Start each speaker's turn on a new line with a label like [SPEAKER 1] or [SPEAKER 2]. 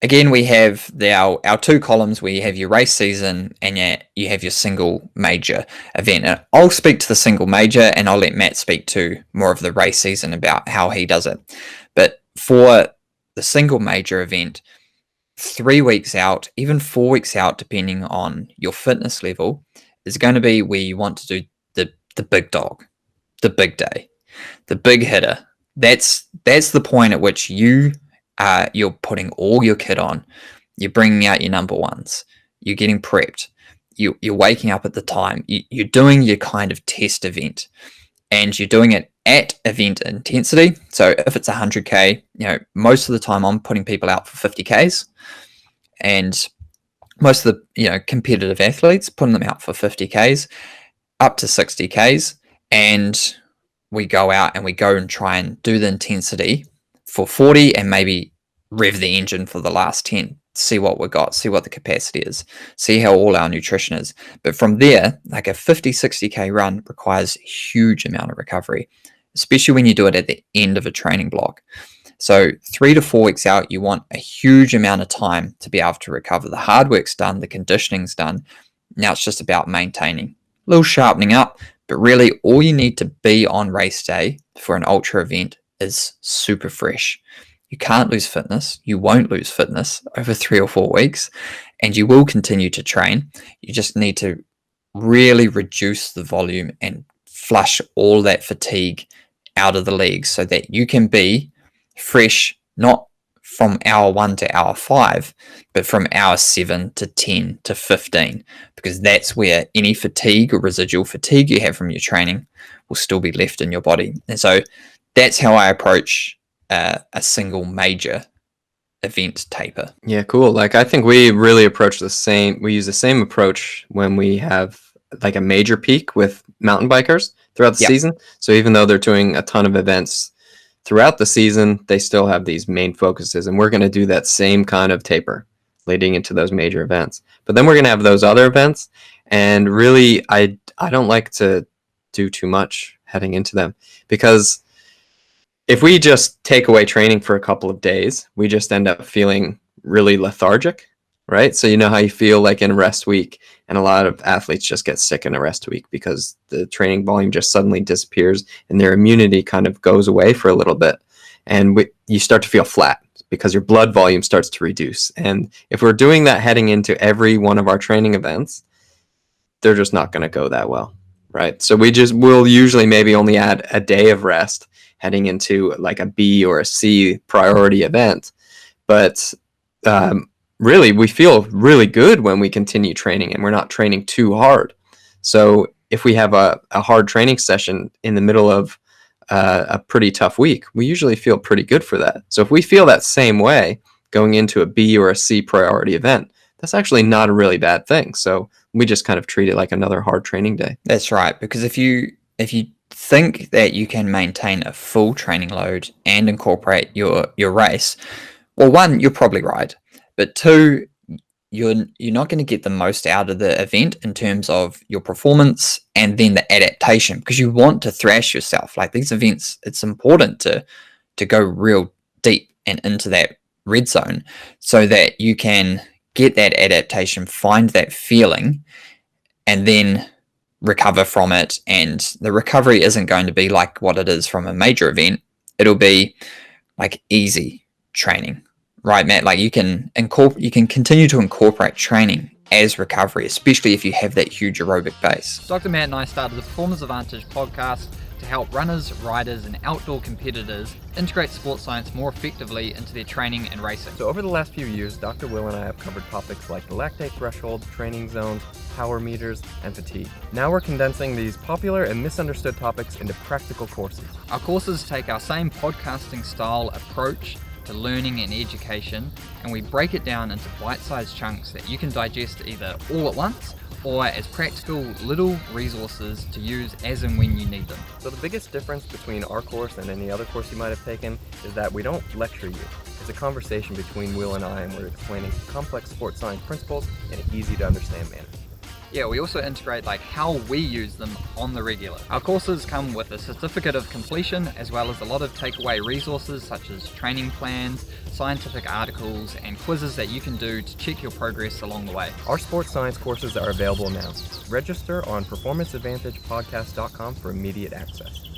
[SPEAKER 1] again, we have our two columns where you have your race season and you have your single major event. And I'll speak to the single major and I'll let Matt speak to more of the race season about how he does it. But for the single major event, 3 weeks out, even 4 weeks out, depending on your fitness level, is going to be where you want to do the big dog, the big day, the big hitter. That's the point at which you're putting all your kit on. You're bringing out your number ones. You're getting prepped. You're waking up at the time. You're doing your kind of test event, and you're doing it at event intensity. So if it's 100K, most of the time I'm putting people out for 50Ks, and most of the competitive athletes putting them out for 50Ks up to 60Ks, and we go out and we go and try and do the intensity for 40 and maybe rev the engine for the last 10, see what we got, see what the capacity is, see how all our nutrition is. But from there, like a 50, 60K run requires a huge amount of recovery, especially when you do it at the end of a training block. So 3 to 4 weeks out, you want a huge amount of time to be able to recover. The hard work's done, the conditioning's done. Now it's just about maintaining, a little sharpening up, but really all you need to be on race day for an ultra event is super fresh. You can't lose fitness. You won't lose fitness over 3 or 4 weeks, and you will continue to train. You just need to really reduce the volume and flush all that fatigue out of the legs so that you can be fresh, not from hour 1 to hour 5, but from hour 7 to 10 to 15, because that's where any fatigue or residual fatigue you have from your training will still be left in your body. And so that's how I approach a single major event taper.
[SPEAKER 2] Yeah, cool. Like, I think we really approach we use the same approach when we have like a major peak with mountain bikers throughout the season. So even though they're doing a ton of events throughout the season, they still have these main focuses, and we're going to do that same kind of taper leading into those major events. But then we're going to have those other events, and really I don't like to do too much heading into them, because if we just take away training for a couple of days, we just end up feeling really lethargic, right? So you know how you feel like in a rest week, and a lot of athletes just get sick in a rest week because the training volume just suddenly disappears and their immunity kind of goes away for a little bit. And you start to feel flat because your blood volume starts to reduce. And if we're doing that heading into every one of our training events, they're just not going to go that well, right? So we'll usually maybe only add a day of rest heading into like a B or a C priority event. But really, we feel really good when we continue training and we're not training too hard. So if we have a hard training session in the middle of a pretty tough week, we usually feel pretty good for that. So if we feel that same way going into a B or a C priority event, that's actually not a really bad thing. So we just kind of treat it like another hard training day.
[SPEAKER 1] That's right, because if you think that you can maintain a full training load and incorporate your race, well, one, you're probably right, but two, you're not going to get the most out of the event in terms of your performance and then the adaptation, because you want to thrash yourself. Like these events, it's important to go real deep and into that red zone so that you can get that adaptation, find that feeling, and then recover from it. And the recovery isn't going to be like what it is from a major event. It'll be like easy training, right, Matt? Like you can continue to incorporate training as recovery, especially if you have that huge aerobic base.
[SPEAKER 3] Dr. Matt and I started the Performance Advantage podcast to help runners, riders, and outdoor competitors integrate sports science more effectively into their training and racing.
[SPEAKER 4] So over the last few years, Dr. Will and I have covered topics like the lactate threshold, training zones, power meters, and fatigue. Now we're condensing these popular and misunderstood topics into practical courses.
[SPEAKER 3] Our courses take our same podcasting style approach to learning and education, and we break it down into bite-sized chunks that you can digest either all at once or as practical little resources to use as and when you need them.
[SPEAKER 4] So the biggest difference between our course and any other course you might have taken is that we don't lecture you. It's a conversation between Will and I, and we're explaining complex sports science principles in an easy to understand manner.
[SPEAKER 3] Yeah, we also integrate like how we use them on the regular. Our courses come with a certificate of completion, as well as a lot of takeaway resources such as training plans, scientific articles, and quizzes that you can do to check your progress along the way.
[SPEAKER 4] Our sports science courses are available now. Register on performanceadvantagepodcast.com for immediate access.